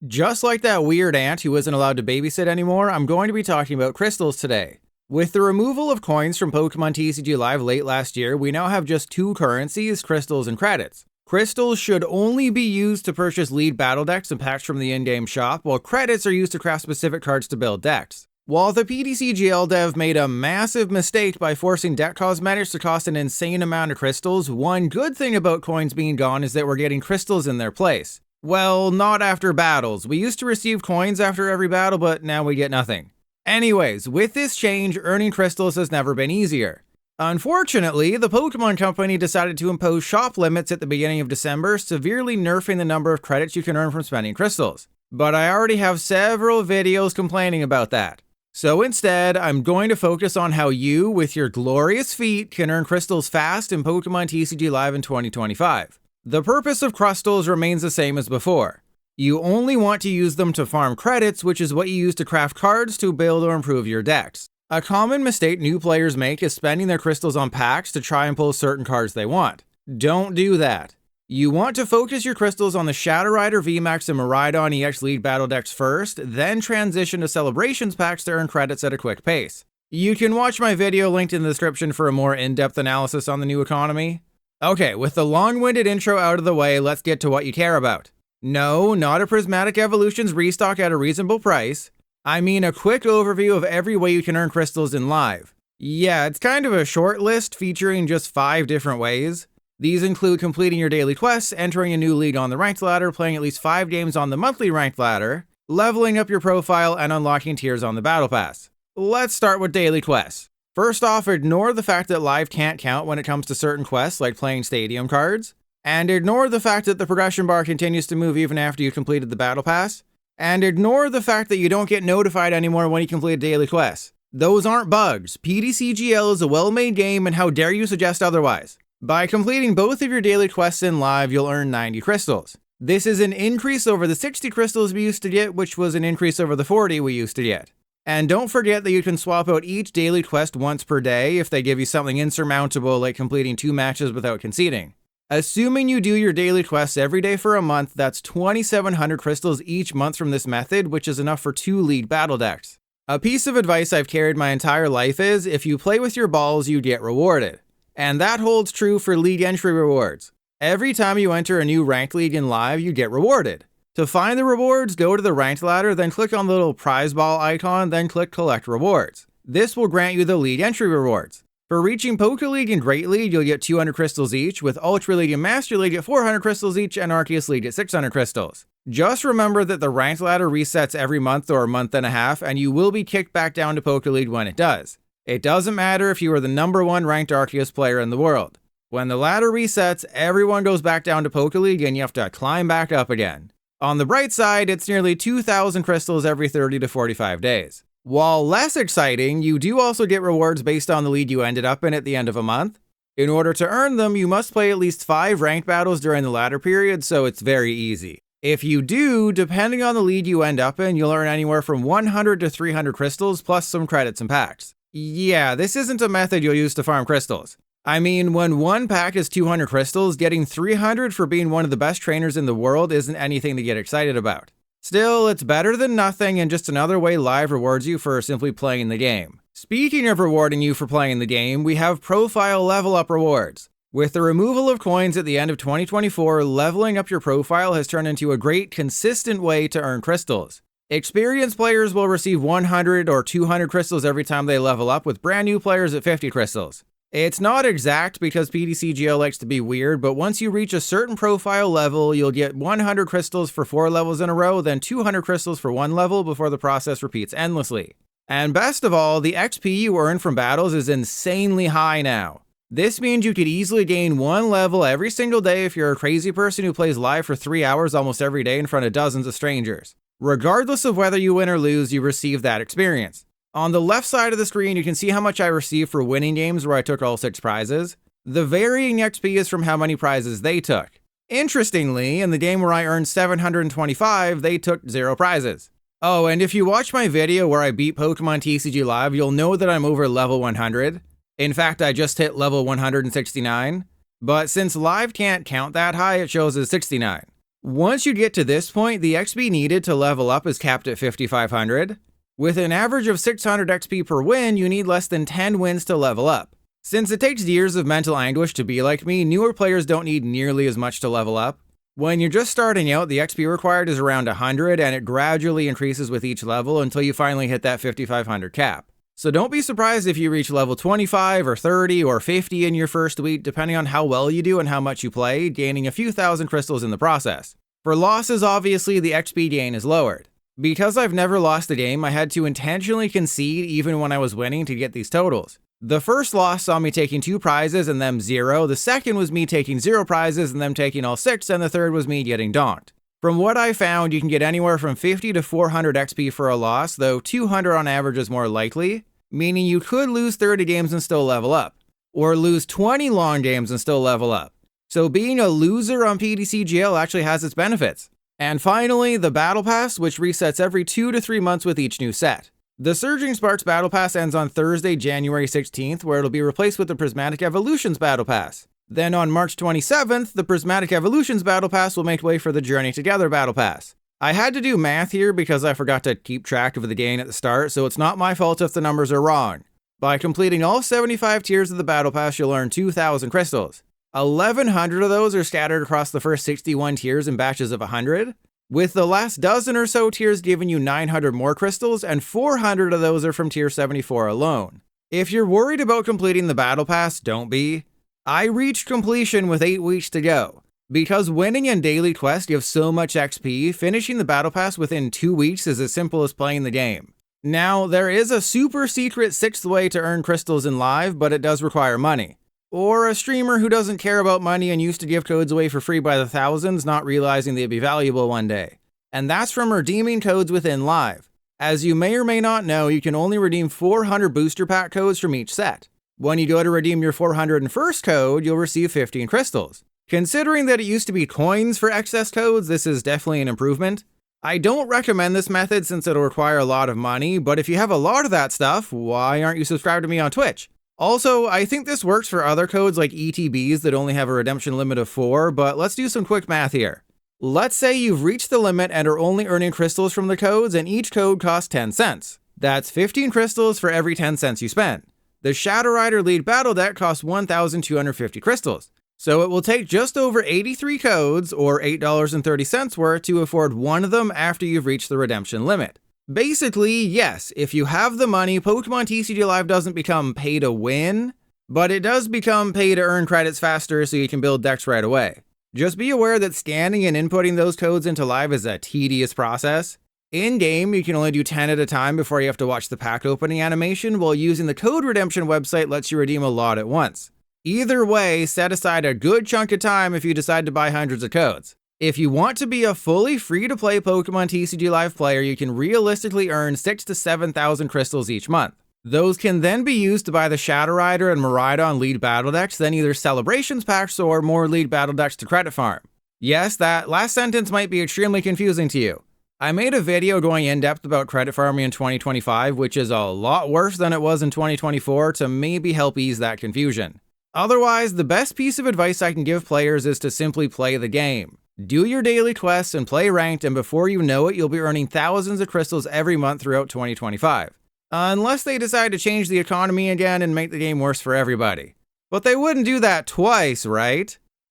Just like that weird aunt who isn't allowed to babysit anymore, I'm going to be talking about crystals today. With the removal of coins from Pokemon TCG Live late last year, we now have just two currencies, crystals and credits. Crystals should only be used to purchase lead battle decks and packs from the in-game shop, while credits are used to craft specific cards to build decks. While the PTCGL dev made a massive mistake by forcing deck cosmetics to cost an insane amount of crystals, one good thing about coins being gone is that we're getting crystals in their place. Well, not after battles. We used to receive coins after every battle, but now we get nothing. Anyways, with this change, earning crystals has never been easier. Unfortunately, the Pokemon Company decided to impose shop limits at the beginning of December, severely nerfing the number of credits you can earn from spending crystals. But I already have several videos complaining about that. So instead, I'm going to focus on how you, with your glorious feet, can earn crystals fast in Pokemon TCG Live in 2025. The purpose of crystals remains the same as before. You only want to use them to farm credits, which is what you use to craft cards to build or improve your decks. A common mistake new players make is spending their crystals on packs to try and pull certain cards they want. Don't do that. You want to focus your crystals on the Shadow Rider VMAX and Miraidon EX lead battle decks first, then transition to Celebrations packs to earn credits at a quick pace. You can watch my video linked in the description for a more in-depth analysis on the new economy. Okay, with the long-winded intro out of the way, let's get to what you care about. No, not a Prismatic Evolutions restock at a reasonable price. I mean a quick overview of every way you can earn crystals in Live. Yeah, it's kind of a short list featuring just 5 different ways. These include completing your daily quests, entering a new league on the ranked ladder, playing at least 5 games on the monthly ranked ladder, leveling up your profile, and unlocking tiers on the battle pass. Let's start with daily quests. First off, ignore the fact that Live can't count when it comes to certain quests like playing stadium cards, and ignore the fact that the progression bar continues to move even after you completed the battle pass, and ignore the fact that you don't get notified anymore when you complete daily quests. Those aren't bugs. PTCGL is a well-made game, and how dare you suggest otherwise? By completing both of your daily quests in Live, you'll earn 90 crystals. This is an increase over the 60 crystals we used to get, which was an increase over the 40 we used to get. And don't forget that you can swap out each daily quest once per day if they give you something insurmountable like completing 2 matches without conceding. Assuming you do your daily quests every day for a month, that's 2,700 crystals each month from this method, which is enough for 2 lead battle decks. A piece of advice I've carried my entire life is, if you play with your balls, you get rewarded. And that holds true for league entry rewards. Every time you enter a new ranked league in Live, you get rewarded. To find the rewards, go to the ranked ladder, then click on the little prize ball icon, then click collect rewards. This will grant you the league entry rewards. For reaching Poke League and Great League, you'll get 200 crystals each, with Ultra League and Master League at 400 crystals each, and Arceus League at 600 crystals. Just remember that the ranked ladder resets every month or a month and a half, and you will be kicked back down to Poke League when it does. It doesn't matter if you are the #1 ranked Arceus player in the world. When the ladder resets, everyone goes back down to Poke League and you have to climb back up again. On the bright side, it's nearly 2,000 crystals every 30 to 45 days. While less exciting, you do also get rewards based on the league you ended up in at the end of a month. In order to earn them, you must play at least 5 ranked battles during the ladder period, so it's very easy. If you do, depending on the league you end up in, you'll earn anywhere from 100 to 300 crystals plus some credits and packs. Yeah, this isn't a method you'll use to farm crystals. I mean, when one pack is 200 crystals, getting 300 for being one of the best trainers in the world isn't anything to get excited about. Still, it's better than nothing and just another way Live rewards you for simply playing the game. Speaking of rewarding you for playing the game, we have profile level up rewards. With the removal of coins at the end of 2024, leveling up your profile has turned into a great, consistent way to earn crystals. Experienced players will receive 100 or 200 crystals every time they level up, with brand new players at 50 crystals. It's not exact because PTCGL likes to be weird, but once you reach a certain profile level, you'll get 100 crystals for 4 levels in a row, then 200 crystals for 1 level before the process repeats endlessly. And best of all, the XP you earn from battles is insanely high now. This means you could easily gain 1 level every single day if you're a crazy person who plays Live for 3 hours almost every day in front of dozens of strangers. Regardless of whether you win or lose, you receive that experience. On the left side of the screen, you can see how much I received for winning games where I took all 6 prizes. The varying XP is from how many prizes they took. Interestingly, in the game where I earned 725, they took 0 prizes. Oh, and if you watch my video where I beat Pokemon TCG Live, you'll know that I'm over level 100. In fact, I just hit level 169. But since Live can't count that high, it shows as 69. Once you get to this point, the XP needed to level up is capped at 5,500. With an average of 600 XP per win, you need less than 10 wins to level up. Since it takes years of mental anguish to be like me, newer players don't need nearly as much to level up. When you're just starting out, the XP required is around 100, and it gradually increases with each level until you finally hit that 5,500 cap. So don't be surprised if you reach level 25 or 30 or 50 in your first week, depending on how well you do and how much you play, gaining a few thousand crystals in the process. For losses, obviously, the XP gain is lowered. Because I've never lost a game, I had to intentionally concede even when I was winning to get these totals. The first loss saw me taking 2 prizes and them 0, the second was me taking 0 prizes and them taking all 6, and the third was me getting donked. From what I found, you can get anywhere from 50 to 400 XP for a loss, though 200 on average is more likely, meaning you could lose 30 games and still level up, or lose 20 long games and still level up. So being a loser on PTCGL actually has its benefits. And finally, the Battle Pass, which resets every 2 to 3 months with each new set. The Surging Sparks Battle Pass ends on Thursday, January 16th, where it'll be replaced with the Prismatic Evolutions Battle Pass. Then on March 27th, the Prismatic Evolutions Battle Pass will make way for the Journey Together Battle Pass. I had to do math here because I forgot to keep track of the gain at the start, so it's not my fault if the numbers are wrong. By completing all 75 tiers of the Battle Pass, you'll earn 2,000 crystals. 1,100 of those are scattered across the first 61 tiers in batches of 100, with the last dozen or so tiers giving you 900 more crystals, and 400 of those are from tier 74 alone. If you're worried about completing the Battle Pass, don't be. I reached completion with 8 weeks to go. Because winning in daily quests give so much XP, finishing the Battle Pass within 2 weeks is as simple as playing the game. Now, there is a super secret 6th way to earn crystals in live, but it does require money. Or a streamer who doesn't care about money and used to give codes away for free by the thousands, not realizing they'd be valuable one day. And that's from redeeming codes within live. As you may or may not know, you can only redeem 400 booster pack codes from each set. When you go to redeem your 401st code, you'll receive 15 crystals. Considering that it used to be coins for excess codes, this is definitely an improvement. I don't recommend this method since it'll require a lot of money, but if you have a lot of that stuff, why aren't you subscribed to me on Twitch? Also, I think this works for other codes like ETBs that only have a redemption limit of 4, but let's do some quick math here. Let's say you've reached the limit and are only earning crystals from the codes, and each code costs 10 cents. That's 15 crystals for every 10 cents you spend. The Shadow Rider Lead Battle Deck costs 1,250 crystals. So it will take just over 83 codes, or $8.30 worth, to afford one of them after you've reached the redemption limit. Basically, yes, if you have the money, Pokemon TCG Live doesn't become pay to win, but it does become pay to earn credits faster so you can build decks right away. Just be aware that scanning and inputting those codes into Live is a tedious process. In-game, you can only do 10 at a time before you have to watch the pack opening animation, while using the code redemption website lets you redeem a lot at once. Either way, set aside a good chunk of time if you decide to buy hundreds of codes. If you want to be a fully free-to-play Pokemon TCG Live player, you can realistically earn 6,000 to 7,000 crystals each month. Those can then be used to buy the Shadow Rider and Miraidon lead battle decks, then either celebrations packs or more lead battle decks to credit farm. Yes, that last sentence might be extremely confusing to you. I made a video going in-depth about credit farming in 2025, which is a lot worse than it was in 2024, to maybe help ease that confusion. Otherwise, the best piece of advice I can give players is to simply play the game. Do your daily quests and play ranked, and before you know it, you'll be earning thousands of crystals every month throughout 2025. Unless they decide to change the economy again and make the game worse for everybody. But they wouldn't do that twice, right?